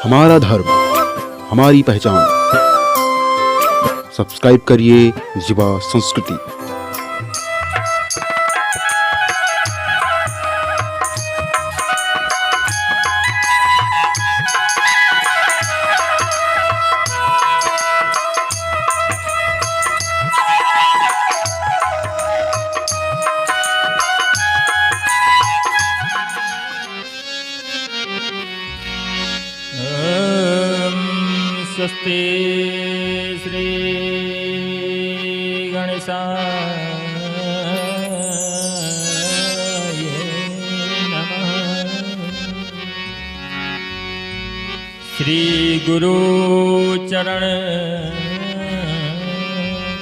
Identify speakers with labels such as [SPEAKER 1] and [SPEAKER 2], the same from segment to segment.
[SPEAKER 1] हमारा धर्म, हमारी पहचान। सब्सक्राइब करिए युवा संस्कृति।
[SPEAKER 2] स्वस्ति श्री गणेशाय नमः। श्री गुरु चरण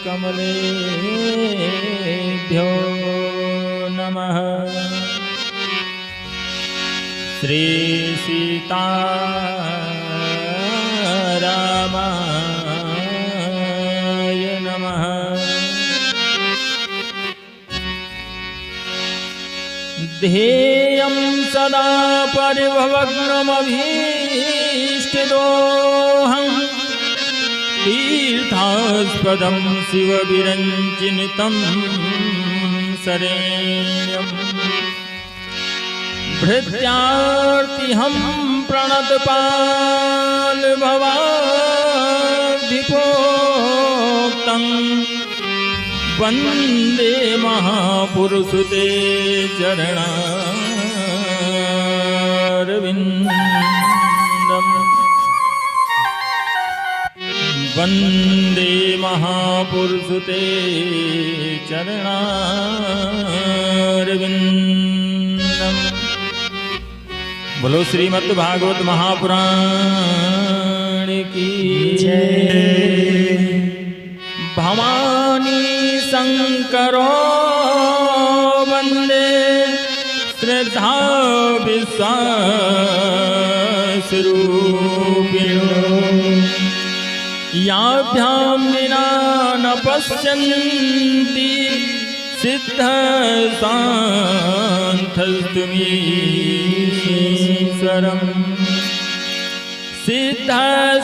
[SPEAKER 2] कमलेभ्यो नमः। श्री सीता रामाय नमः। ध्येयं सदा परिभवग्नमभीष्टदोहं तीर्थास्पदं शिवविरञ्चिनुतं शरण्यम्। भृत्यार्तिहं प्रणतपालभवाब्धिपोक्तं वन्दे महापुरुषते चरणारविन्दम्। वन्दे महापुरुषते चरणारविन्दम्। बोलो श्रीमद् भागवत महापुराण की जय। भवानी शंकरो वंदे श्रद्धा विश्वास रूपिणो। याभ्यां विना न पश्यन्ति सिद्ध सान्थस्तुमीश्वरम्। सिद्ध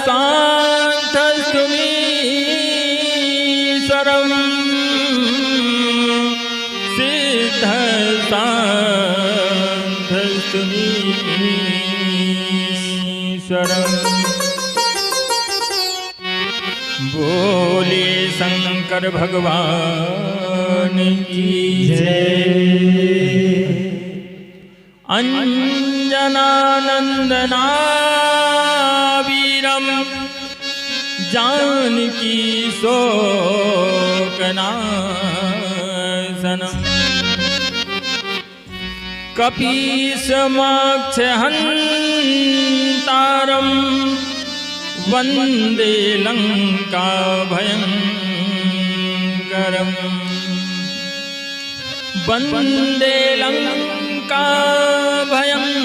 [SPEAKER 2] सान्थस्तुमीश्वरम्। सिद्ध सान्थस्तुमीश्वरम्। बोले शंकर भगवान की जय। अंजनानंदना वीरम जानकी शोकनाशनम। कपीशमाक्षहन्तारम वन्दे लंका भयंकरम्। वन्दे लंका भयंकरम्।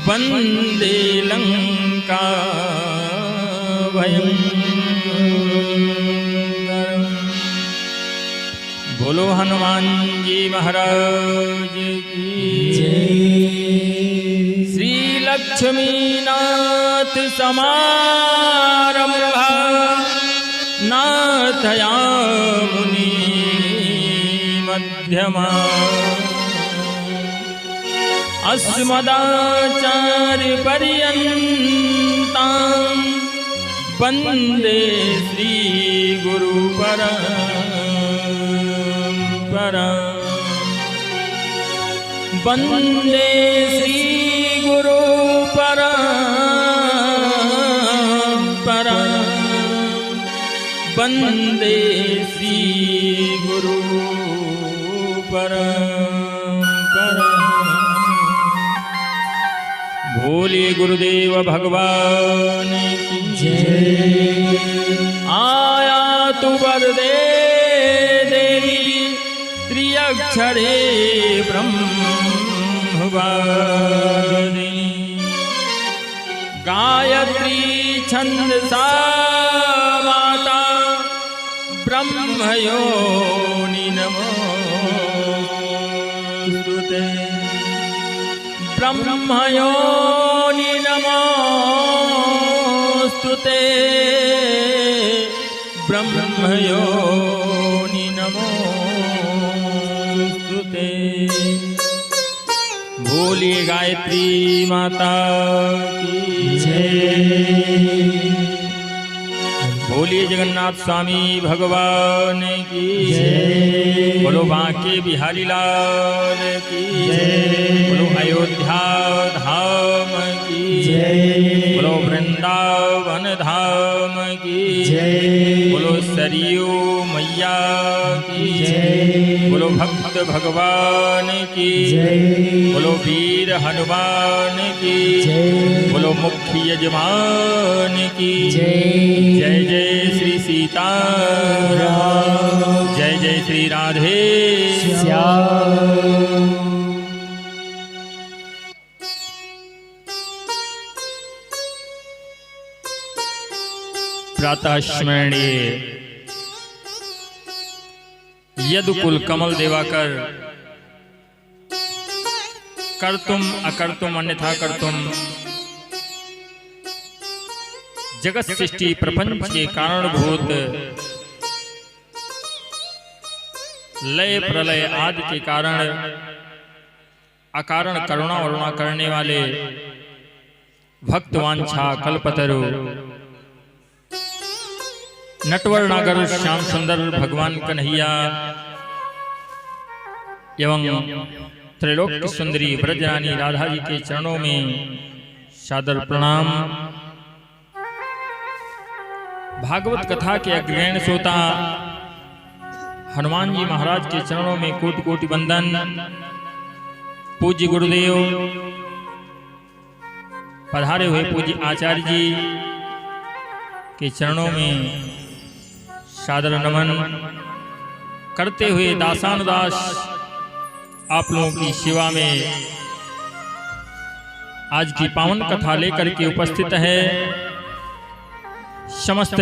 [SPEAKER 2] वन्दे लंका भयंकरम्। बोलो हनुमान जी महाराज की जय। लक्ष्मीनाथ समारंभा नाथयामुनि मध्यमा। अस्मदाचार्य पर्यन्तां वन्दे श्री गुरु परंपरा। वन्दे श्री गुरु परंपरा। वन्दे श्री गुरु परंपरा। भोले गुरुदेव भगवान की जय। आया तु वरदे देवी त्र्यक्षरे ब्रह्मवादिनी। गायत्री छंदसा माता ब्रह्मयोनि नमोस्तुते। ब्रह्मयोनि नमोस्तुते ब्रह्मयोनि नमोस्तुते। बोलिए गायत्री माता की जय। बोलिए जगन्नाथ स्वामी भगवान की जय। बोलो बांके बिहारी लाल की जय। बोलो अयोध्या धाम की जय। बोलो वृंदावन धाम की जय। बोलो सरयू मैया की जय। बोलो भक्त भगवान की जय। बोलो वीर हनुमान की जय। बोलो मुख्य यजमान की जय। जय जय श्री सीताराम। जय जय श्री राधे श्याम। प्रातः स्मरणीय यदुकुल कमल देवाकर कर्तुम अकर्तुम अन्यथा कर्तुम जगत सृष्टि प्रपंच के कारणभूत लय प्रलय आदि के कारण अकारण करुणा वरुणा करने वाले भक्तवांछा कल्पतरु नटवर नागर श्याम सुंदर भगवान कन्हैया एवं त्रैलोक्य सुंदरी ब्रजरानी राधा जी के चरणों में सादर प्रणाम। भागवत कथा के अग्रगण्य श्रोता हनुमान जी महाराज के चरणों में कोटि कोटि वंदन। पूज्य गुरुदेव पधारे हुए पूज्य आचार्य जी के चरणों में सादर नमन करते हुए दासानुदास आप लोगों की सेवा में आज की पावन कथा लेकर के उपस्थित है। समस्त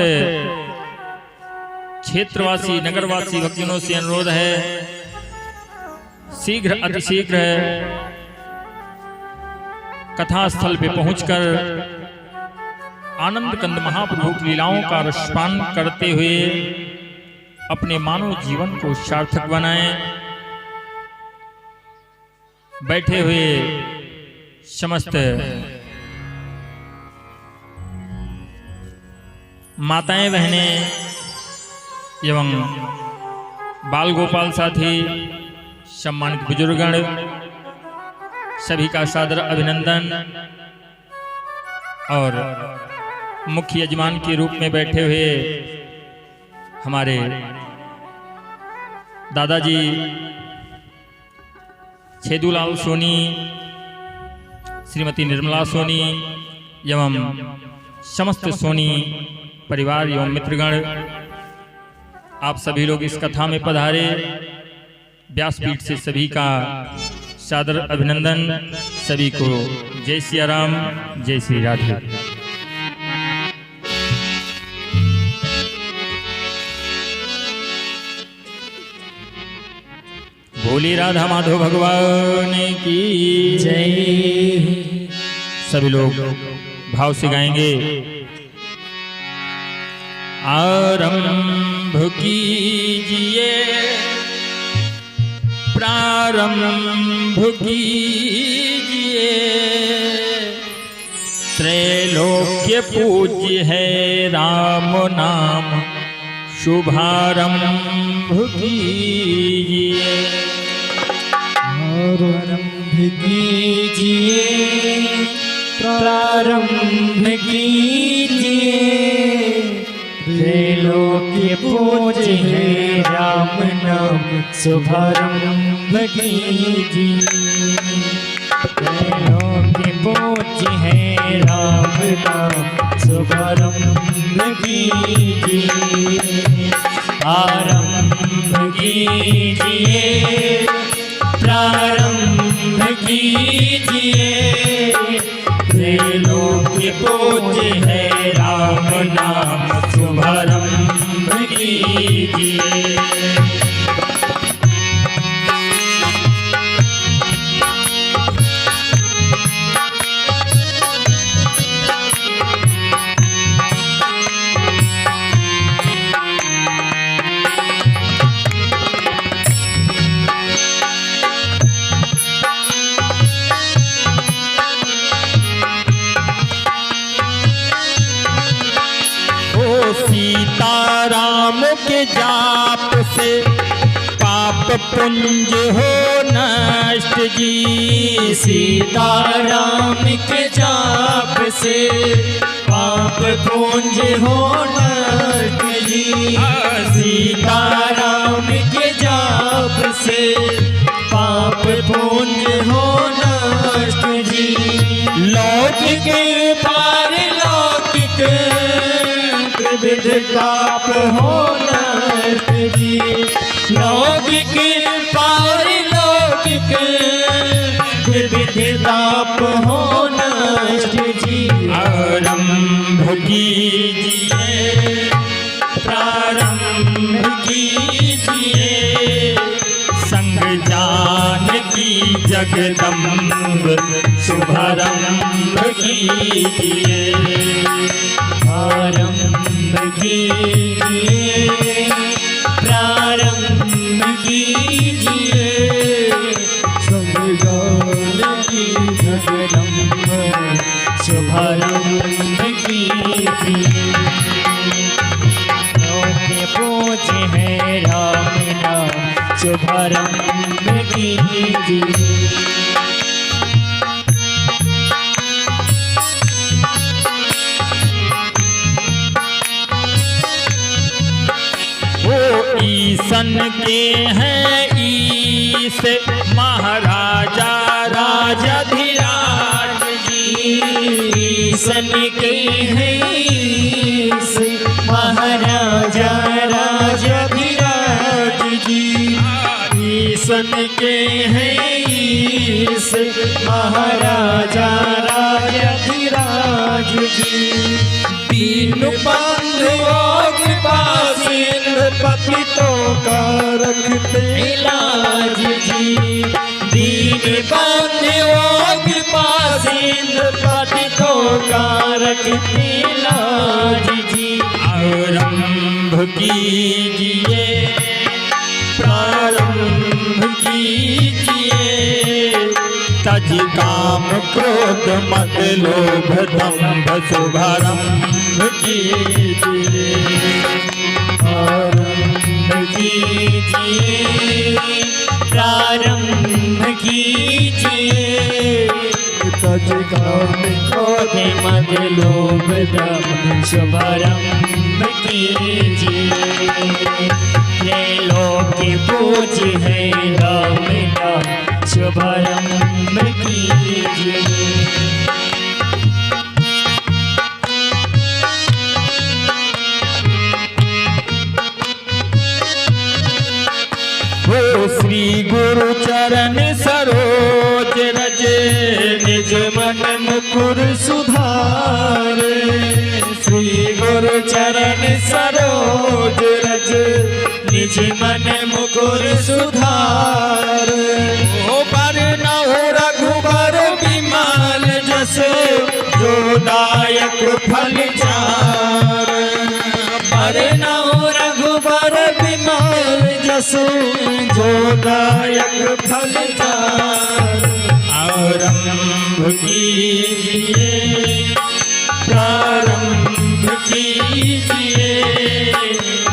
[SPEAKER 2] क्षेत्रवासी नगरवासी भक्तजनों से अनुरोध है शीघ्र अतिशीघ्र कथा स्थल पे पहुंचकर आनंद कंद महाप्रभु की लीलाओं का रसपान करते हुए अपने मानव जीवन को सार्थक बनाएं। बैठे हुए समस्त माताएं बहनें एवं बाल गोपाल साथी सम्मानित बुजुर्गगण सभी का सादर अभिनंदन। और मुख्य यजमान के रूप में बैठे हुए हमारे दादाजी छेदूलाल सोनी, श्रीमती निर्मला सोनी एवं समस्त सोनी परिवार एवं मित्रगण आप सभी लोग इस कथा में पधारे। व्यासपीठ से सभी का सादर अभिनंदन। सभी को जय सिया राम, जय श्री राधे। बोली राधा माधव भगवान की जय। सभी लोग भाव से गाएंगे। आरंभ कीजिए प्रारंभ कीजिए त्रैलोक्य पूज्य है राम नाम शुभारंभ कीजिए।
[SPEAKER 3] आरंभ कीजिए प्रारंभ कीजिए त्रैलोक्य पूज्य है राम नाम शुभारंभ कीजिए। त्रैलोक्य पूज्य है राम नाम शुभारंभ कीजिए। आरंभ कीजिए प्रारंभ कीजिए त्रैलोक्य पूज्य है राम नाम शुभारंभ कीजिए।
[SPEAKER 2] सीताराम के जाप से पाप पुंज हो नष्ट जी।
[SPEAKER 3] सीताराम के जाप से पाप पुंज हो नष्ट जी। सीताराम के जाप से पाप पुंज हो नष्ट जी।
[SPEAKER 2] लौकिक
[SPEAKER 3] पारलौकिक त्रिविध ताप हो नष्ट जी। लौकिक पारलौकिक त्रिविध ताप हो नष्ट जी।
[SPEAKER 2] आरंभ कीजिए
[SPEAKER 3] प्रारंभ कीजिए
[SPEAKER 2] संग जानकी जगदम्ब शुभारंभ कीजिए।
[SPEAKER 3] आरंभ कीजिए प्रारंभ कीजिए संग जानकी जगदम्ब शुभारंभ कीजिए। लोके पूज्य है राम नाम शुभारंभ कीजिए।
[SPEAKER 2] ईसन के हैं ईस महाराजा राजाधिराज जी।
[SPEAKER 3] ईसन के हैं ईस महाराजा राजाधिराज जी। ईसन के हैं ईस महाराजा राजाधिराज जी। दीन बंधुओं के पास पतितों का रखते इलाज जी। दीन बंधुओं के पास पतितों का रखते इलाज जी।
[SPEAKER 2] आरंभ कीजिए प्रारंभ कीजिए तज काम क्रोध मत लोभ दंभ शुभारंभ कीजिए।
[SPEAKER 3] आरंभ कीजिए प्रारंभ कीजिए तज काम क्रोध मद लोभ दंभ शुभारंभ कीजिए। त्रैलोक पूज्य है राम नाम शुभारंभ कीजिए।
[SPEAKER 2] श्री गुरु चरण सरोज रज
[SPEAKER 3] निज मन मुकुर सुधार। श्री गुरु चरण सरोज रज निज मन मुकुर सुधार।
[SPEAKER 2] ओ पर नौ रघुबर विमल जस
[SPEAKER 3] जो दायक फल चार। पर नौ रघुबर विमल जस जो दायक फल चार।
[SPEAKER 2] आरंभ कीजिए
[SPEAKER 3] प्रारंभ कीजिए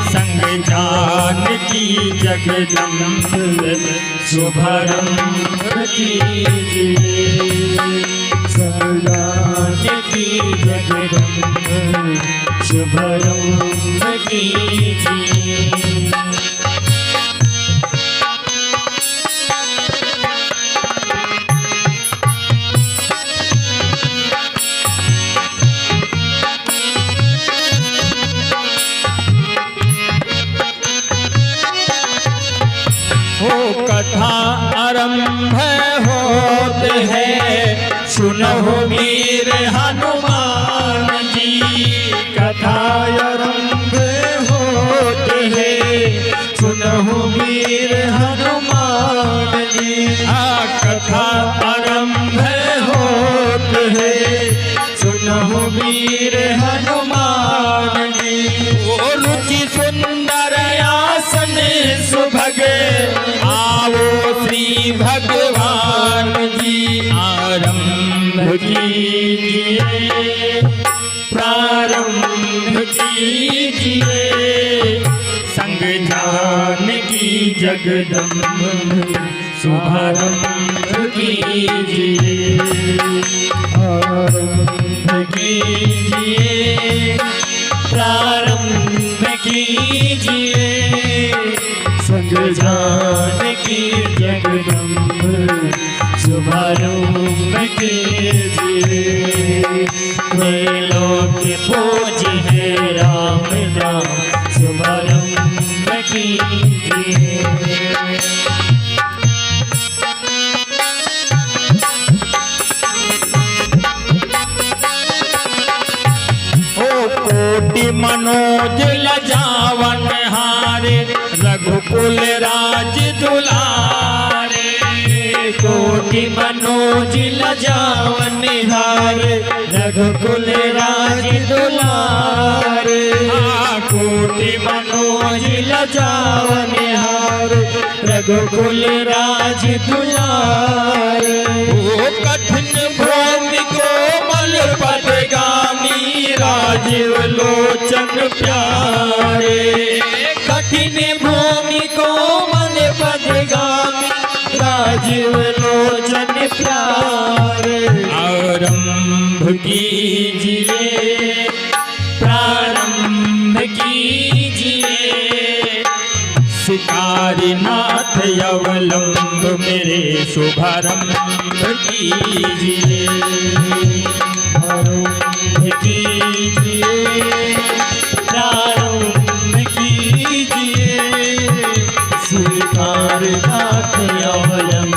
[SPEAKER 2] संग जानकी जगदम्ब
[SPEAKER 3] शुभारंभ कीजिए। जानकी जगदम्ब शुभारंभ कीजिए।
[SPEAKER 2] कथा आरंभ होते है सुनहो वीर हनुमान जी।
[SPEAKER 3] कथा आरंभ होते है सुनहो वीर हनुमान जी।
[SPEAKER 2] कथा
[SPEAKER 3] आरंभ होते है सुनहो वीर हनुमान जी।
[SPEAKER 2] ओ रुचि सुंदर
[SPEAKER 3] आसन सुभग
[SPEAKER 2] आओ श्री भगवान जी। आरंभ
[SPEAKER 3] कीजिए, प्रारंभ कीजिए,
[SPEAKER 2] संग जानकी जगदम्ब
[SPEAKER 3] शुभारंभ कीजिए, आरंभ कीजिए, प्रारंभ कीजिए, संग जानकी जगदम्ब शुभारंभ कीजिए। लोक पूज्य है राम नाम शुभारंभ कीजिए।
[SPEAKER 2] कोटि मनोज लजावन हारे, रघुकुल राज दुलारे।
[SPEAKER 3] कोटि मनोज लजावन हारे, रघुकुल राज दुलारे।
[SPEAKER 2] कोटि
[SPEAKER 3] मनोज लजावन हारे, रघुकुल राज दुलारे।
[SPEAKER 2] कठिन
[SPEAKER 3] भूमि कोमल पदगामी, राजीव लोचन प्यारे। कठिन भूमि कोमल पदगामी, राजीव लोचन प्यारे।
[SPEAKER 2] आरंभ कीजिए,
[SPEAKER 3] प्रारंभ कीजिए,
[SPEAKER 2] शिकारी नाथ अवलंब मेरे शुभारंभ कीजिए।
[SPEAKER 3] आरंभ कीजिए, प्रारंभ कीजिए, स्वीकार नाथ अवलंब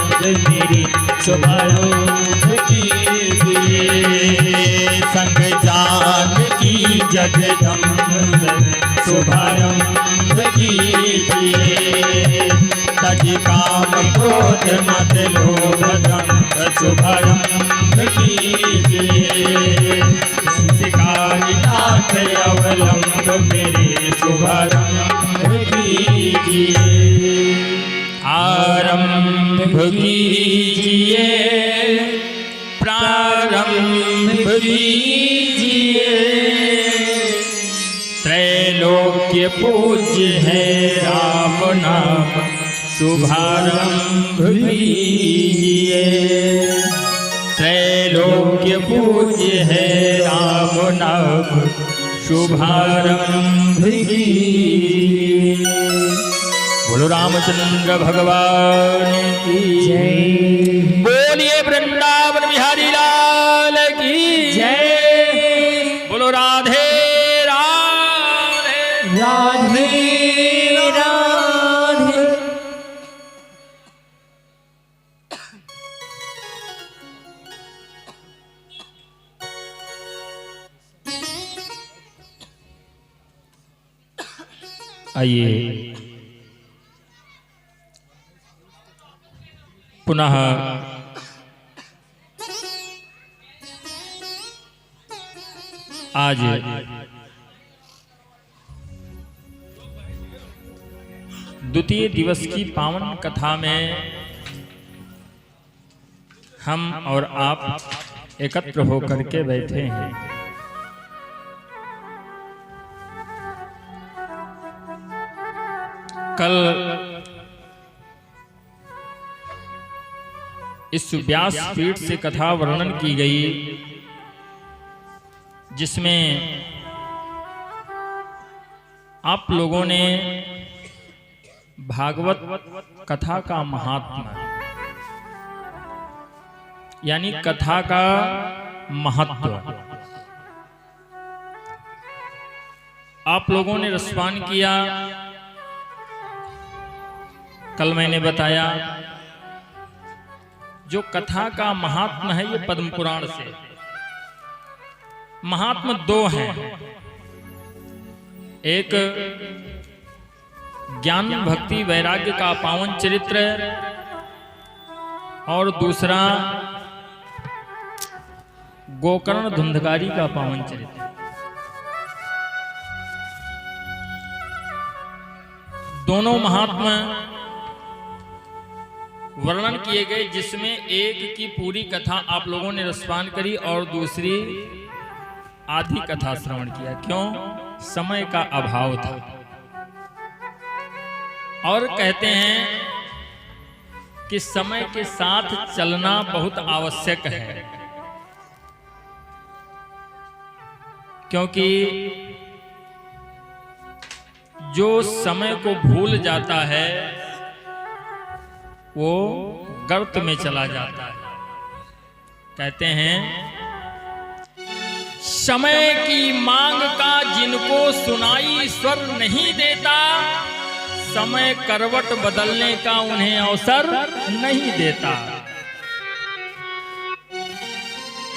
[SPEAKER 3] मेरे शुभारंभ कीजिए।
[SPEAKER 2] संग जानकी जगदम्ब
[SPEAKER 3] शुभारंभ कीजिए,
[SPEAKER 2] तज काम क्रोध मद लोभ दंभ
[SPEAKER 3] शुभारंभ कीजिए।
[SPEAKER 2] शिकारी नाथ अवलंब मेरे शुभारंभ
[SPEAKER 3] कीजिए,
[SPEAKER 2] आरंभ कीजिए, प्रारंभ कीजिए। त्रैलोक्य पूज्य है राम नाम शुभारंभ कीजिए। त्रैलोक्य पूज्य है राम नाम शुभारंभ कीजिए। बोलो रामचंद्र भगवान की
[SPEAKER 3] जय।
[SPEAKER 2] बोलिए वृंदावन बिहारी लाल की
[SPEAKER 3] जय।
[SPEAKER 2] बोलो राधे राधे
[SPEAKER 3] राधे राधे।
[SPEAKER 2] आइए पुनः आज द्वितीय दिवस की पावन कथा में हम और आप एकत्र होकर के बैठे हैं। कल इस व्यास पीठ से कथा वर्णन की गई, जिसमें आप लोगों ने भागवत कथा का महात्मा यानी कथा का महत्व आप लोगों ने रसपान किया। कल मैंने बताया जो कथा का महात्मा है ये पद्म पुराण से। महात्मा दो हैं, एक ज्ञान भक्ति वैराग्य का पावन चरित्र और दूसरा गोकर्ण धुंधकारी का पावन चरित्र। दोनों महात्मा वर्णन किए गए, जिसमें एक की पूरी कथा आप लोगों ने रसपान करी और दूसरी आधी कथा श्रवण किया। क्यों? समय का अभाव था। और कहते हैं कि समय के साथ चलना बहुत आवश्यक है, क्योंकि जो समय को भूल जाता है वो गर्त में चला जाता है। कहते हैं समय की मांग का जिनको सुनाई स्वर नहीं देता, समय करवट बदलने का उन्हें अवसर नहीं देता।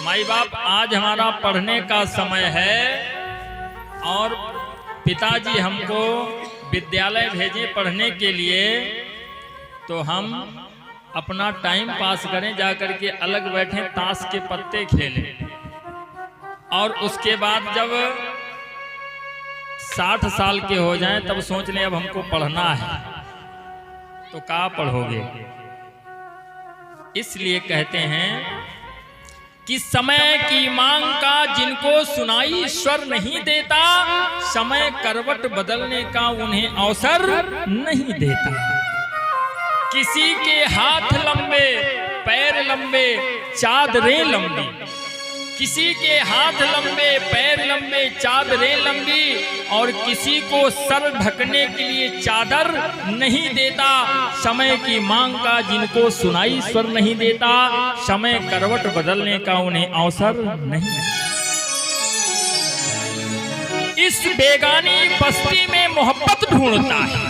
[SPEAKER 2] माई बाप, आज हमारा पढ़ने का समय है और पिताजी हमको विद्यालय भेजे पढ़ने के लिए, तो हम अपना टाइम पास करें, जाकर के अलग बैठे ताश के पत्ते खेलें, और उसके बाद जब 60 साल के हो जाएं तब सोच लें अब हमको पढ़ना है, तो क्या पढ़ोगे? इसलिए कहते हैं कि समय की मांग का जिनको सुनाई स्वर नहीं देता, समय करवट बदलने का उन्हें अवसर नहीं देता। किसी के हाथ लंबे, पैर लंबे, चादरें लंबी, किसी के हाथ लंबे, पैर लंबे, चादरें लंबी, और किसी को सर ढकने के लिए चादर नहीं देता। समय की मांग का जिनको सुनाई स्वर नहीं देता, समय करवट बदलने का उन्हें अवसर नहीं। इस बेगानी बस्ती में मोहब्बत ढूंढता है।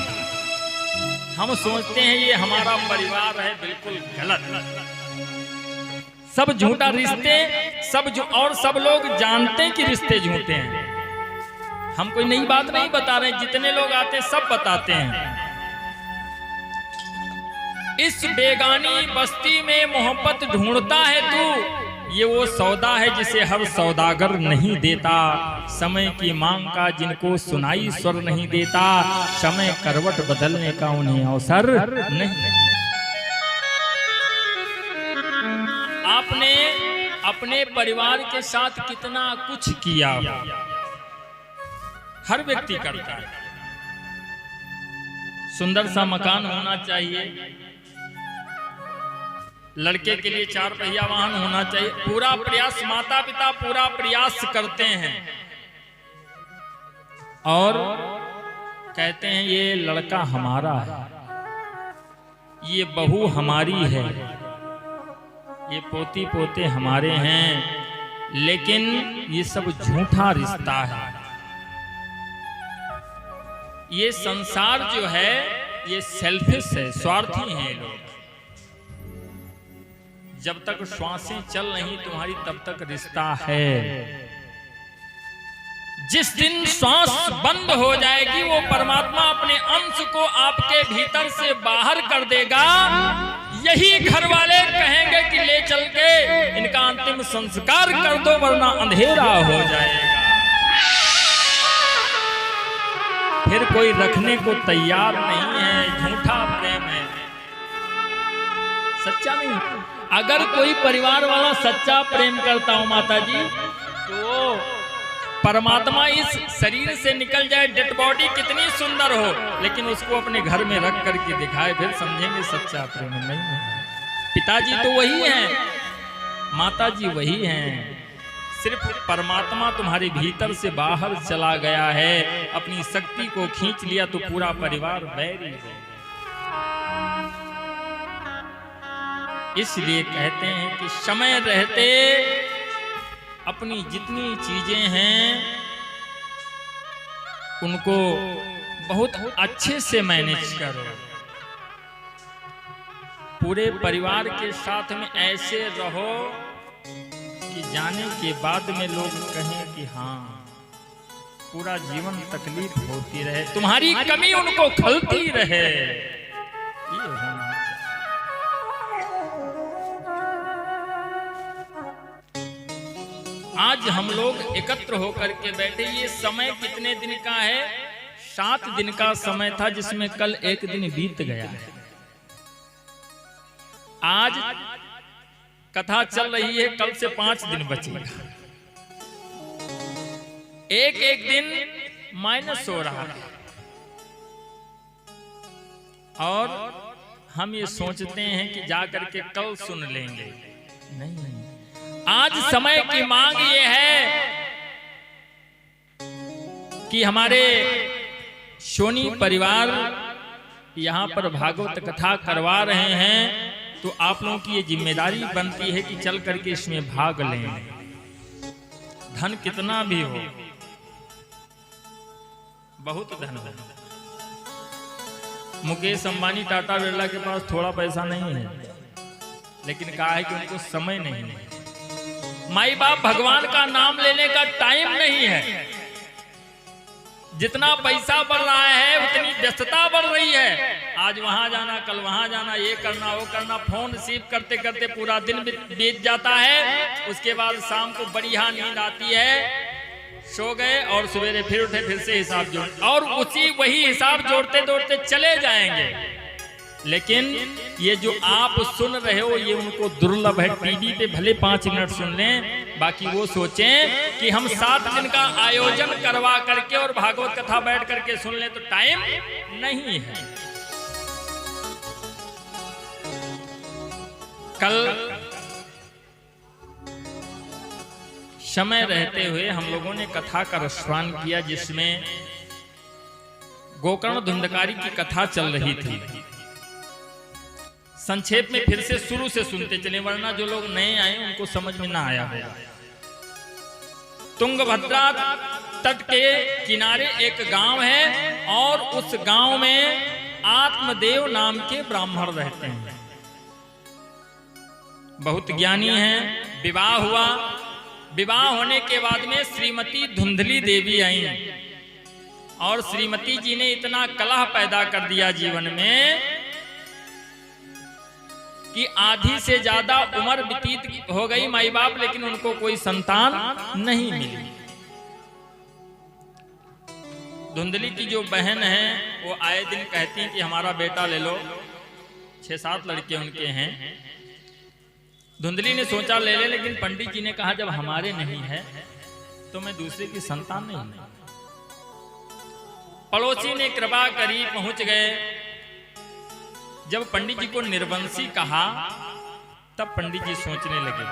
[SPEAKER 2] हम सोचते हैं ये हमारा परिवार है, बिल्कुल गलत। सब झूठा रिश्ते, और सब लोग जानते हैं कि रिश्ते झूठे हैं। हम कोई नई बात नहीं बता रहे, जितने लोग आते सब बताते हैं। इस बेगानी बस्ती में मोहब्बत ढूंढता है तू, ये वो सौदा है जिसे हर सौदागर नहीं देता। समय की मांग का जिनको सुनाई स्वर नहीं देता, समय करवट बदलने का उन्हें अवसर नहीं। आपने अपने परिवार के साथ कितना कुछ किया, हर व्यक्ति करता है। सुंदर सा मकान होना चाहिए, लड़के के लिए 4 पहिया वाहन होना चाहिए। पूरा प्रयास, माता पिता पूरा प्रयास करते हैं और कहते हैं ये लड़का हमारा है, ये बहू हमारी है, ये पोती पोते हमारे हैं। लेकिन ये सब झूठा रिश्ता है। ये संसार जो है ये सेल्फिश है, स्वार्थी हैं लोग। जब तक श्वासें चल रही तुम्हारी तब तक रिश्ता है। जिस दिन श्वास बंद हो जाएगी वो परमात्मा अपने अंश को आपके भीतर से बाहर कर देगा। यही घर वाले कहेंगे कि ले चल के इनका अंतिम संस्कार कर दो वरना अंधेरा हो जाएगा। फिर कोई रखने को तैयार नहीं है। झूठा प्रेम है, सच्चा नहीं। अगर कोई परिवार वाला सच्चा प्रेम करता हो माता जी, तो परमात्मा इस शरीर से निकल जाए, डेड बॉडी कितनी सुंदर हो, लेकिन उसको अपने घर में रख करके दिखाए, फिर समझेंगे सच्चा प्रेम नहीं है। पिताजी तो वही हैं, माता जी वही हैं। सिर्फ परमात्मा तुम्हारे भीतर से बाहर चला गया है, अपनी शक्ति को खींच लिया तो पूरा परिवार बैरी है। इसलिए कहते हैं कि समय रहते अपनी जितनी चीजें हैं उनको बहुत अच्छे से मैनेज करो। पूरे परिवार के साथ में ऐसे रहो कि जाने के बाद में लोग कहें कि हाँ, पूरा जीवन तकलीफ होती रहे, तुम्हारी कमी उनको खलती रहे। ये होना आज हम लोग एकत्र होकर के बैठे। ये समय कितने दिन का है? 7 दिन का समय था, जिसमें कल एक दिन बीत गया है। आज कथा चल रही है, कल से 5 दिन बचेगा। एक एक दिन माइनस हो रहा है और हम ये सोचते हैं कि जाकर के कल सुन लेंगे। नहीं, आज समय की मांग ये है कि हमारे सोनी परिवार यहाँ पर भागवत कथा करवा रहे हैं, तो आप लोगों की ये जिम्मेदारी बनती है कि चल करके इसमें भाग लें। धन कितना भी हो, बहुत धन है। मुकेश अंबानी, टाटा, बिरला के पास थोड़ा पैसा नहीं है, लेकिन कहा है कि उनको समय नहीं है। माई बाप भगवान का नाम लेने का टाइम नहीं है। जितना पैसा बढ़ रहा है उतनी व्यस्तता बढ़ रही है। आज वहां जाना, कल वहां जाना, ये करना, वो करना, फोन रिसीव करते करते पूरा दिन बीत जाता है। उसके बाद शाम को बढ़िया नींद आती है, सो गए और सवेरे फिर उठे, फिर से हिसाब जोड़, और वही हिसाब जोड़ते जोड़ते चले जाएंगे। लेकिन ये जो आप सुन रहे हो ये उनको दुर्लभ है। टीवी पे भले 5 मिनट सुन लें, बाकी वो सोचें कि हम 7 दिन का आयोजन करवा करके और भागवत कथा बैठ करके सुन लें, तो टाइम नहीं है। कल समय रहते हुए हम लोगों ने कथा का रसपान किया, जिसमें गोकर्ण धुंधकारी की कथा चल रही थी। संक्षेप में फिर से शुरू से सुनते चले, वरना जो लोग नए आए उनको समझ में ना आया होगा। तुंगभद्रा तट के किनारे एक गांव है और उस गांव में आत्मदेव नाम के ब्राह्मण रहते हैं। बहुत ज्ञानी हैं। विवाह हुआ। विवाह होने के बाद में श्रीमती धुंधली देवी आई और श्रीमती जी ने इतना कलह पैदा कर दिया जीवन में कि आधी से ज्यादा उम्र व्यतीत हो गई माई बाप, लेकिन उनको कोई संतान नहीं मिली। धुंधली की जो बहन है वो आए दिन कहती हैं कि हमारा बेटा ले लो। 6-7 लड़के उनके हैं। धुंधली ने सोचा ले ले, लेकिन पंडित जी ने कहा जब हमारे नहीं है तो मैं दूसरे की संतान नहीं। पड़ोसी ने कृपा करी, पहुंच गए। जब पंडित जी को निर्वंशी कहा तब पंडित जी सोचने लगे।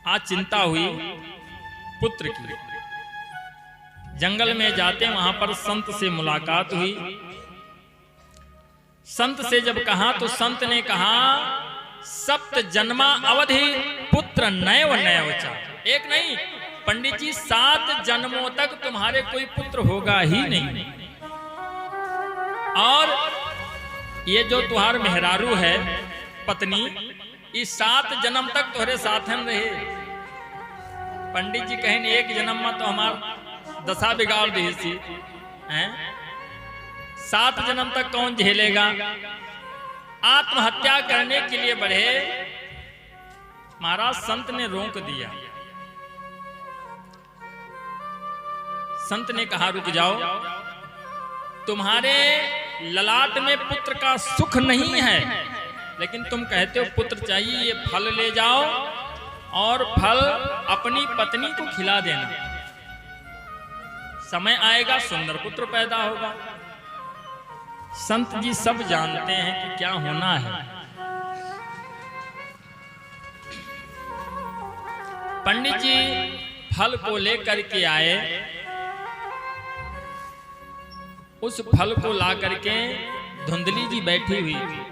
[SPEAKER 2] आज चिंता हुई पुत्र की। जंगल में जाते वहां पर संत से मुलाकात हुई। संत से जब कहा तो संत ने कहा 7 जन्मा अवधि पुत्र नैव नैव चा। एक नहीं पंडित जी, 7 जन्मों तक तुम्हारे कोई पुत्र होगा ही नहीं। और ये जो तुम्हार मेहरारू है पत्नी, इस 7 जन्म तक तुम्हारे साथ हम रहे। पंडित जी कहें 1 जन्म में तो हमार दशा बिगाड़ दी थी, 7 जन्म तक कौन झेलेगा। आत्महत्या करने के लिए बढ़े। महाराज संत ने रोक दिया। संत ने कहा रुक जाओ, तुम्हारे ललाट में पुत्र का सुख नहीं है, लेकिन तुम कहते हो पुत्र चाहिए, ये फल ले जाओ और फल अपनी पत्नी को खिला देना। समय आएगा सुंदर पुत्र पैदा होगा। संत जी सब जानते हैं कि क्या होना है। पंडित जी फल को लेकर के आए। उस फल को ला करके धुंधली जी बैठी हुई थी।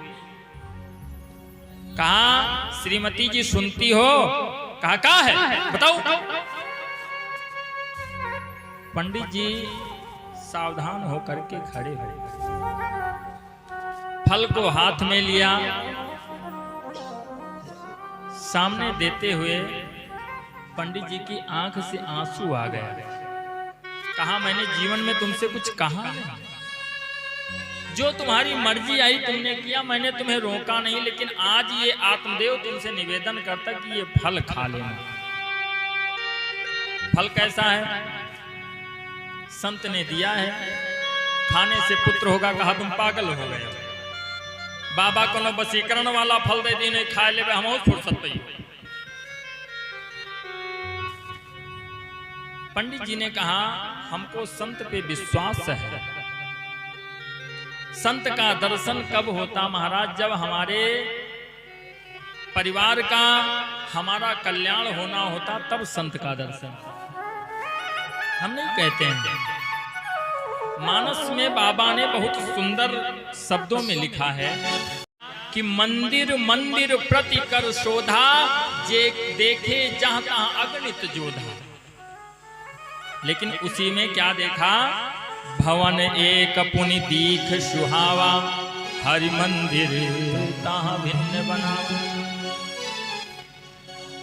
[SPEAKER 2] कहा श्रीमती जी सुनती हो? कहा क्या है बताओ। पंडित जी सावधान होकर के खड़े हुए, फल को हाथ में लिया, सामने देते हुए पंडित जी की आंख से आंसू आ गया। कहा मैंने जीवन में तुमसे कुछ कहा नहीं, जो तुम्हारी मर्जी आई तुमने किया, मैंने तुम्हें रोका नहीं, लेकिन आज ये आत्मदेव तुमसे निवेदन करता कि ये फल खा लेना। फल कैसा है? संत ने दिया है, खाने से पुत्र होगा। कहा तुम पागल हो गए, बाबा को न वशीकरण वाला फल दे दी नहीं खाए ले हम फुर्सत पे। पंडित जी ने कहा हमको संत पे विश्वास है। संत का दर्शन कब होता महाराज? जब हमारे परिवार का हमारा कल्याण होना होता तब संत का दर्शन। हम नहीं कहते हैं। मानस में बाबा ने बहुत सुंदर शब्दों में लिखा है कि मंदिर मंदिर प्रति कर शोधा, जे देखे जहां तहां अगणित जोधा। लेकिन उसी में क्या देखा? भवन एक पुनि दीख सुहावा, हरि मंदिर तहां भिन्न बनावा।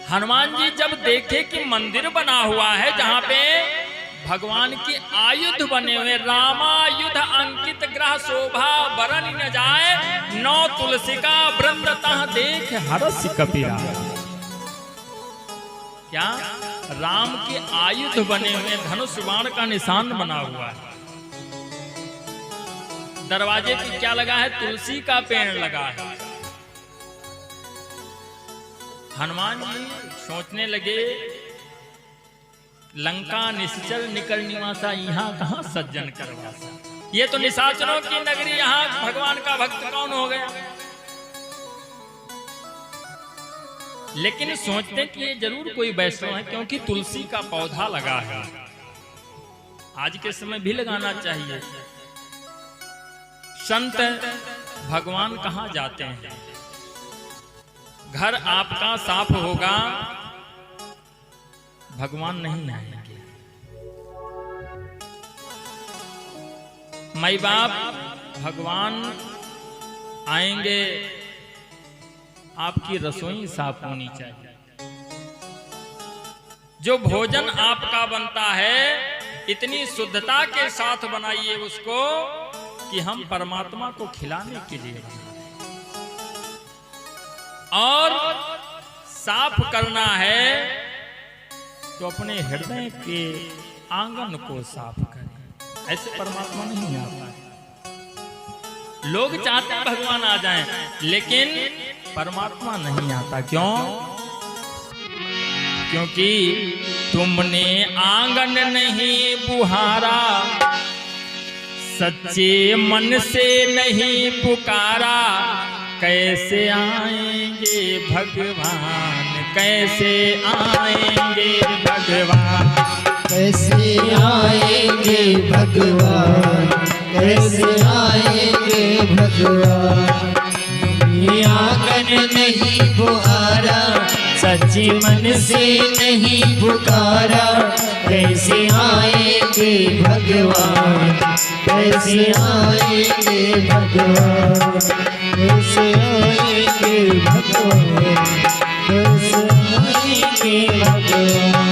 [SPEAKER 2] हनुमान जी जब देखे कि मंदिर बना हुआ है जहां पे भगवान के आयुध बने हुए, रामायुध अंकित ग्रह शोभा बरन न जाए, नौ तुलसी का वृंद तह देख हरस कपीरा। क्या? राम के आयुध बने हुए, धनुष बाण का निशान बना हुआ है। दरवाजे पे क्या लगा है? तुलसी का पेड़ लगा है। हनुमान जी सोचने लगे लंका निश्चर निकल निवासा, यहाँ कहां सज्जन करवासा। ये तो निशाचरों की नगरी, यहाँ भगवान का भक्त कौन हो गया? लेकिन सोचते कि ये जरूर कोई वैष्णव है, क्योंकि तुलसी का पौधा लगा है। आज के समय भी लगाना चाहिए। संत भगवान कहां जाते हैं? घर आपका साफ होगा, भगवान नहीं आएंगे। माई बाप भगवान आएंगे, आपकी रसोई साफ होनी चाहिए। जो भोजन आपका बनता है इतनी शुद्धता के साथ बनाइए उसको कि हम परमात्मा को खिलाने के लिए। और साफ करना है तो अपने हृदय के आंगन को साफ करें। ऐसे परमात्मा नहीं आता है। लोग चाहते हैं भगवान आ जाएं, लेकिन परमात्मा नहीं आता। क्यों? क्योंकि तुमने आंगन नहीं बुहारा, सच्चे मन से नहीं पुकारा, कैसे आएंगे भगवान, कैसे आएंगे भगवान,
[SPEAKER 3] कैसे आएंगे भगवान, कैसे आएंगे भगवान। ये आंगन नहीं बुहारा, सच्चे मन से नहीं पुकारा, कैसे आएंगे भगवान, कैसे आएंगे भगवान, कैसे आएंगे भगवान, कैसे आएंगे भगवान।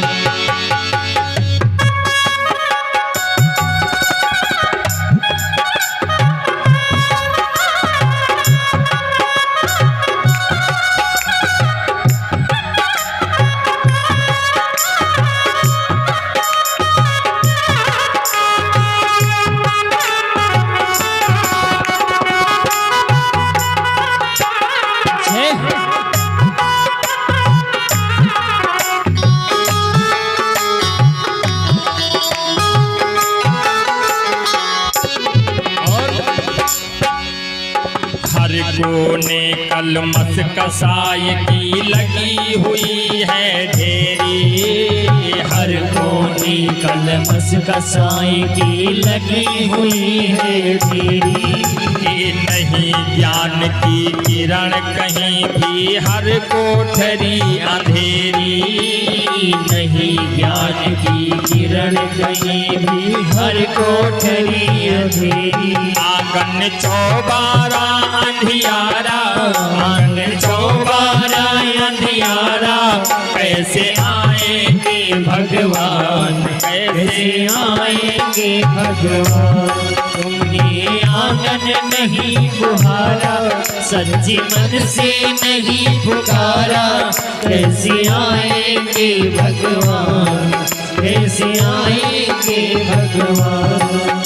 [SPEAKER 2] कोने कलमस कसाई की लगी हुई है ढेरी,
[SPEAKER 3] हर कोने कलमस कसाई की लगी हुई है ढेरी।
[SPEAKER 2] ये नहीं ज्ञान की किरण कहीं भी, हर कोठरी अंधेरी,
[SPEAKER 3] नहीं ज्ञान की किरण कहीं भी, हर कोठरी अंधेरी।
[SPEAKER 2] आंगन चौबारा अंधियारा,
[SPEAKER 3] आंगन चौबारा अंधियारा, कैसे आएंगे भगवान, कैसे आएंगे भगवान। तुमने आंगन नहीं बुहारा, सच्चे मन से नहीं पुकारा, कैसे आएंगे भगवान, कैसे आएंगे भगवान।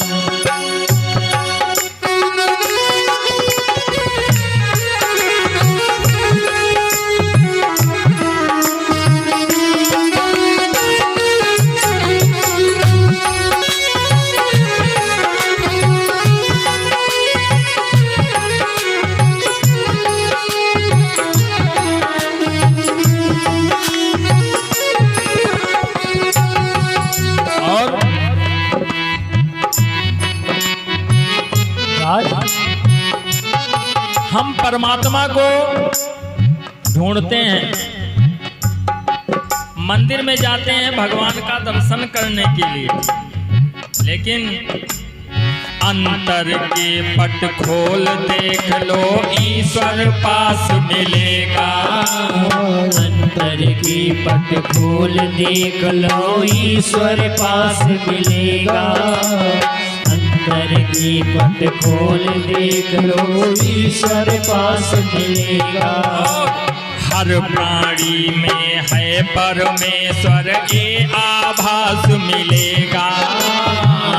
[SPEAKER 2] परमात्मा को ढूंढते हैं, मंदिर में जाते हैं भगवान का दर्शन करने के लिए, लेकिन अंतर के पट खोल देख लो ईश्वर पास मिलेगा।
[SPEAKER 3] अंतर की पट खोल देख लो ईश्वर पास मिलेगा। अंतर की पट खोल देख लो ईश्वर पास मिलेगा।
[SPEAKER 2] हर प्राणी में है परमेश्वर ये आभास मिलेगा।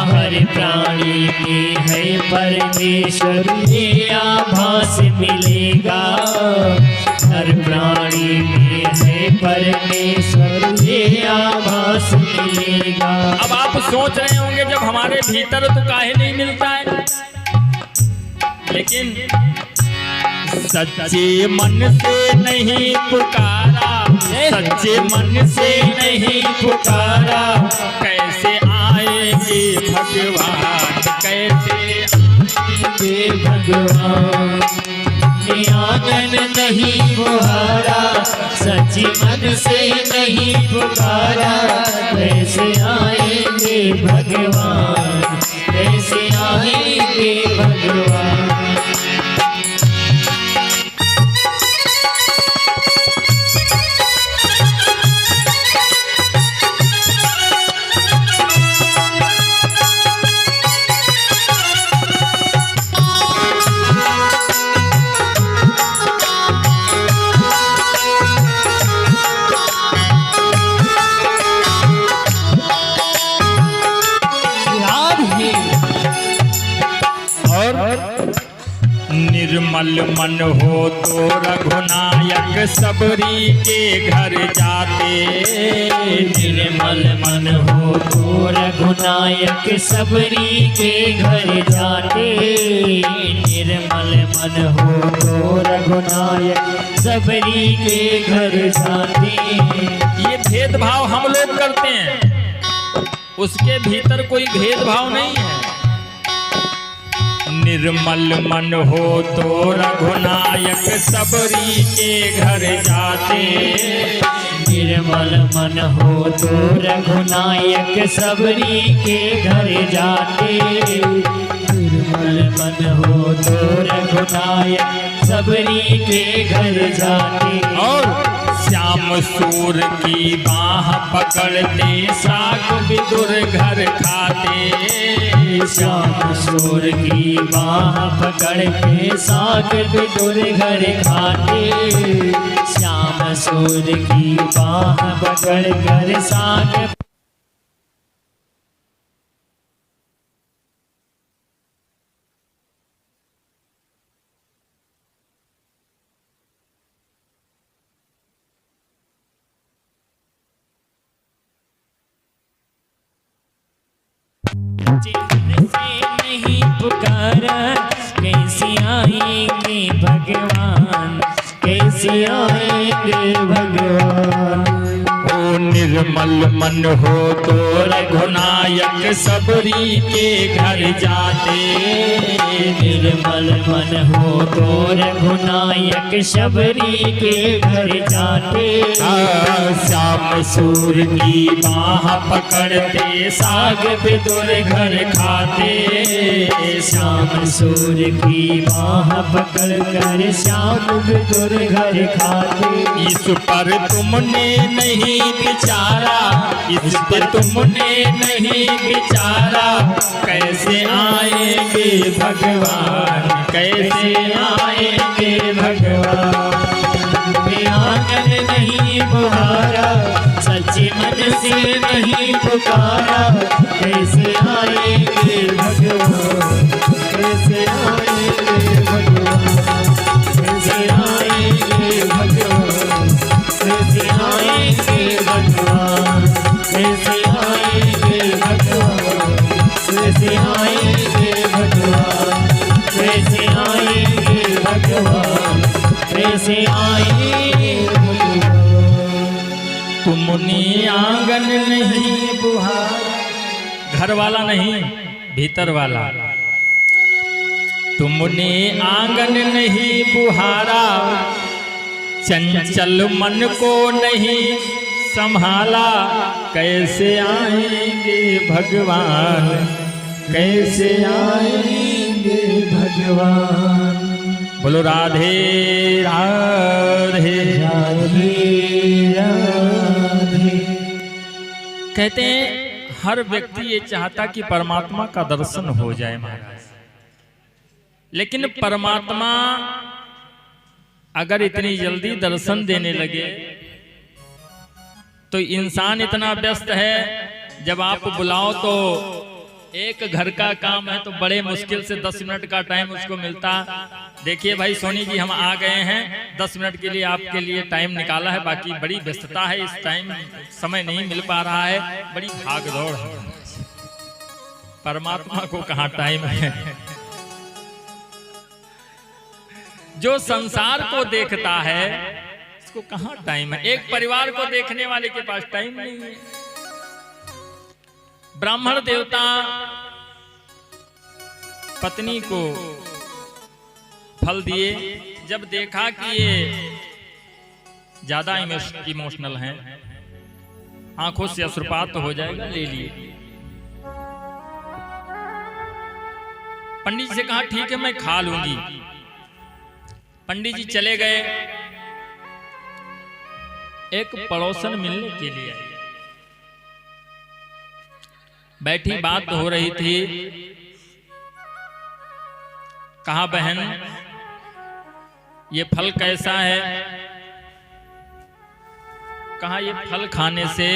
[SPEAKER 3] हर प्राणी में है परमेश्वर ये आभास मिलेगा। हर प्राणी में है परमेश्वर ये आभास मिलेगा।
[SPEAKER 2] अब आप सोच रहे होंगे जब हमारे भीतर तो काहे नहीं मिलता है, लेकिन सच्चे मन से नहीं पुकारा, सच्चे मन से नहीं पुकारा, कैसे आएंगे भगवान, कैसे
[SPEAKER 3] आएंगे भगवान। आंगन नहीं बुहारा, सच्चे मन से नहीं पुकारा, कैसे आएंगे भगवान, कैसे आएंगे भगवान।
[SPEAKER 2] निर्मल मन हो तो रघुनायक सबरी के घर जाते।
[SPEAKER 3] निर्मल मन हो तो रघुनायक सबरी के घर जाते। निर्मल मन हो तो रघुनायक सबरी के घर जाते।
[SPEAKER 2] ये भेदभाव हम लोग करते हैं, उसके भीतर कोई भेदभाव नहीं है। निर्मल मन हो तो रघुनायक सबरी के घर जाते।
[SPEAKER 3] निर्मल मन हो तो रघुनायक सबरी के घर जाते। निर्मल मन हो तो रघुनायक सबरी के घर जाते।
[SPEAKER 2] और श्याम सूर की बाह पकड़ते साग विदुर घर खाते।
[SPEAKER 3] श्याम सूर की बाह पकड़ के साग विदुर घर खाते। श्याम सूर की बाह पकड़ कर साग नहीं पुकारा, कैसे आएंगे भगवान, कैसे आएंगे भगवान।
[SPEAKER 2] ओ निर्मल मन हो तो रघुनायक सबरी के घर जाते।
[SPEAKER 3] निर्मल मन हो तो रघुनायक सबरी के घर जाते।
[SPEAKER 2] श्याम सूर की बाह पकड़ते साग विदुर घर खाते।
[SPEAKER 3] श्याम सूर की बाह पकड़ कर श्याम विदुर घर खाते।
[SPEAKER 2] इस पर तुमने नहीं विचारा, इस पर तुमने नहीं विचारा, कैसे आएंगे भगवान, कैसे आएंगे भगवान।
[SPEAKER 3] आंगन नहीं बुहारा, सच्चे मन से नहीं पुकारा, कैसे आएंगे भगवान, कैसे आएंगे भगवान, कैसे आएंगे भगवान, कैसे आएंगे भगवान, कैसे आएंगे भगवान, कैसे आएंगे भगवान, कैसे आएंगे भगवान, कैसे आएंगे भगवान।
[SPEAKER 2] तुमने आंगन नहीं बुहारा, घर वाला नहीं भीतर वाला। तुमने आंगन नहीं बुहारा, चंचल मन को नहीं संभाला, कैसे आएंगे भगवान, कैसे आएंगे
[SPEAKER 3] भगवान।
[SPEAKER 2] बोलो राधे राधे
[SPEAKER 3] राधे राधे।
[SPEAKER 2] कहते हैं हर व्यक्ति ये चाहता कि परमात्मा का दर्शन हो जाए महाराज, लेकिन परमात्मा अगर इतनी जल्दी दर्शन देने लगे तो इंसान इतना व्यस्त है, जब आप बुलाओ तो एक घर का काम है तो बड़े मुश्किल से 10 मिनट का टाइम उसको मिलता। देखिए भाई सोनी जी हम आ गए हैं, 10 मिनट के लिए आपके लिए टाइम निकाला है, बाकी बड़ी व्यस्तता है, इस टाइम समय नहीं मिल पा रहा है, बड़ी भागदौड़ है। परमात्मा को कहाँ टाइम है। जो संसार को देखता है इसको कहाँ टाइम है, एक परिवार को देखने वाले के पास टाइम नहीं है। ब्राह्मण देवता पत्नी को फल दिए, जब देखा कि ये ज्यादा इमोशनल हैं, आंखों से अश्रुपात तो हो जाएगा, ले लिए। पंडित जी से कहा ठीक है मैं खा लूंगी। पंडित जी चले गए, एक पड़ोसन मिलने के लिए आई, बैठी बात हो रही थी। कहा बहन ये फल कैसा है? कहा ये फल खाने से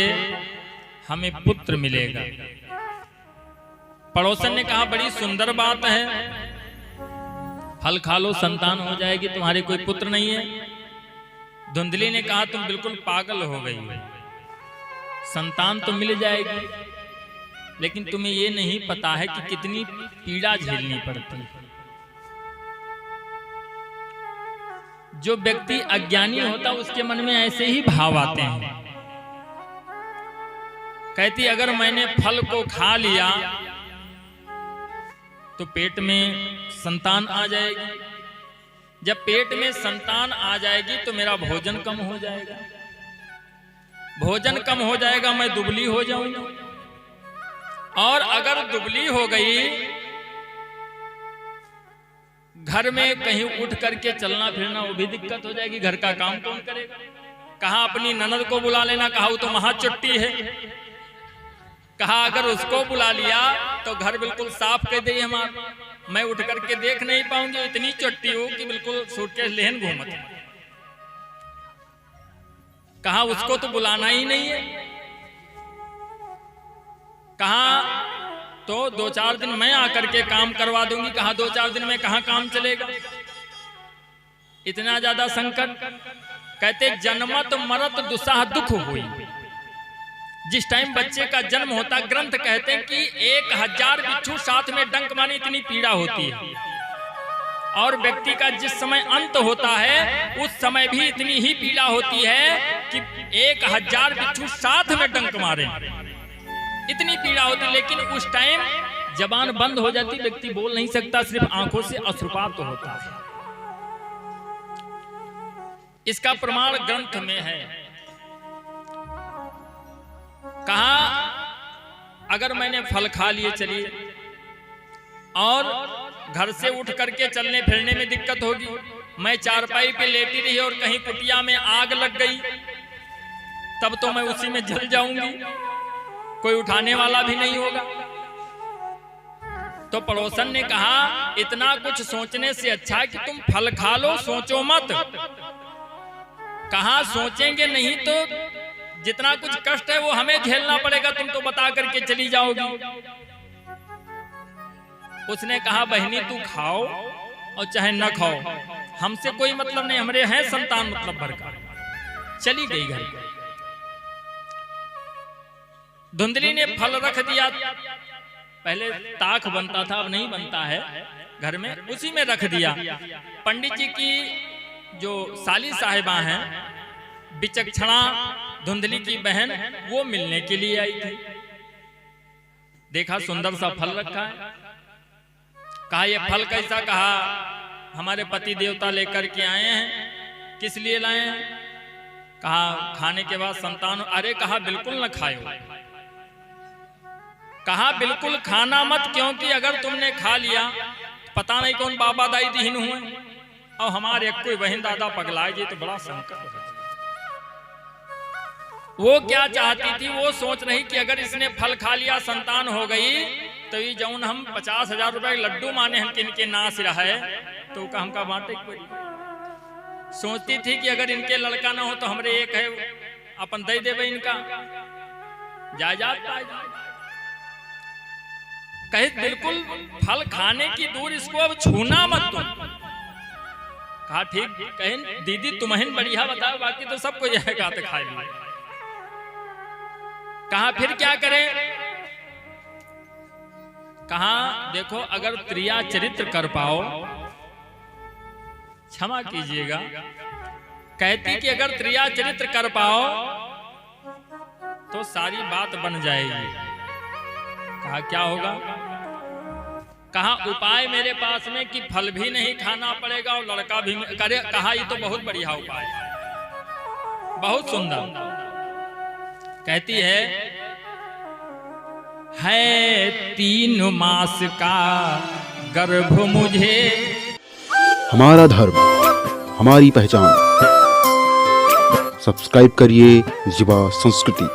[SPEAKER 2] हमें पुत्र मिलेगा। पड़ोसन ने कहा बड़ी सुंदर बात है, फल खा लो संतान हो जाएगी, तुम्हारे कोई पुत्र नहीं है। धुंधली ने कहा तुम बिल्कुल पागल हो गई हो, संतान तो मिल जाएगी, लेकिन तुम्हें ये नहीं पता है कि कितनी पीड़ा झेलनी पड़ती है। जो व्यक्ति अज्ञानी होता उसके मन में ऐसे ही भाव आते हैं। कहती अगर मैंने फल को खा लिया तो पेट में संतान आ जाएगी, जब पेट में संतान आ जाएगी तो मेरा भोजन कम हो जाएगा, भोजन कम हो जाएगा, मैं दुबली हो जाऊंगी, और अगर दुबली हो गई घर में कहीं उठ करके चलना फिरना वो भी दिक्कत हो जाएगी, घर का काम कौन करेगा। कहा अपनी ननद को बुला लेना, कहा वो तो महाचुट्टी है। कहा अगर उसको बुला लिया तो घर बिल्कुल साफ कर दे हमारा, मैं उठ करके देख नहीं पाऊंगी, इतनी चुट्टी हो कि बिल्कुल सूटकेस लेहन घूमत। कहा उसको तो बुलाना ही नहीं है। कहा तो 2-4 दिन मैं आकर के काम करवा दूंगी। कहा 2-4 दिन में कहां काम चलेगा, इतना ज्यादा संकट। कहते जन्मत मरत दुसाह दुख हुई। जिस टाइम बच्चे का जन्म होता, ग्रंथ कहते हैं कि 1000 बिच्छू साथ में डंक मारे इतनी पीड़ा होती है, और व्यक्ति का जिस समय अंत होता है उस समय भी इतनी ही पीड़ा होती है कि 1000 बिच्छू साथ में डंक मारे, इतनी पीड़ा होती। लेकिन उस टाइम जबान बंद हो जाती, व्यक्ति बोल नहीं सकता, सिर्फ आंखों से अश्रुपात होता है। इसका प्रमाण ग्रंथ में है। कहा अगर मैंने फल खा लिए चलिए, और घर से उठ करके चलने फिरने में दिक्कत होगी, मैं चारपाई पे लेटी रही और कहीं कुटिया में आग लग गई, तब तो मैं उसी में जल जाऊंगी, कोई उठाने वाला भी नहीं होगा। तो पड़ोसन ने कहा इतना कुछ सोचने से अच्छा कि तुम फल खा लो, सोचो मत। कहा सोचेंगे नहीं तो जितना कुछ कष्ट है वो हमें झेलना पड़ेगा, तुम तो बता करके चली जाओगी। उसने कहा बहनी तू खाओ और चाहे न खाओ, हमसे कोई मतलब नहीं, हमारे हैं संतान मतलब भर का। चली गई घर। धुंधली ने फल रख दिया, पहले ताक बनता था अब नहीं बनता है घर में, उसी में रख दिया। पंडित जी की जो साली साहिबा हैं, विचक्षणा धुंधली की बहन, वो मिलने के लिए आई थी। देखा सुंदर सा फल रखा है, कहा ये फल कैसा? कहा हमारे पति देवता लेकर के आए हैं। किस लिए लाए हैं? कहा खाने के बाद संतान। अरे कहा बिल्कुल न खाओ। कहा बिल्कुल खाना मत, क्योंकि अगर तुमने खा लिया पता नहीं कौन बाबा दाई दीन हुए और हमारे कोई बहन दादा पगलाए जी तो बड़ा संकट हो। वो क्या चाहती थी? वो सोच रही कि अगर इसने फल खा लिया संतान हो गई तो ये जौन हम 50,000 रुपए लड्डू माने हम इनके नाश रहे तो का हमका बांटे कोई। सोचती थी कि अगर इनके लड़का ना हो तो हमरे एक है अपन दे देवे इनका जायदाद पाए। कहे बिल्कुल फल खाने की दूर, इसको अब छूना मत तुम। कहा ठीक। कहे दीदी तुम्हें बढ़िया बताओ, बाकी तो सबको जाएगा तो खाए लिए। कहा फिर क्या करें? कहा देखो अगर त्रिया चरित्र कर पाओ, क्षमा कीजिएगा, कहती कि अगर त्रिया चरित्र कर पाओ तो सारी बात बन जाएगी। कहा क्या होगा? कहा उपाय मेरे पास में कि फल भी नहीं खाना पड़ेगा और लड़का भी करे। कहा ये तो बहुत बढ़िया उपाय, बहुत सुंदर। कहती है 3 मास का गर्भ मुझे।
[SPEAKER 1] हमारा धर्म, हमारी पहचान। सब्सक्राइब करिए युवा संस्कृति।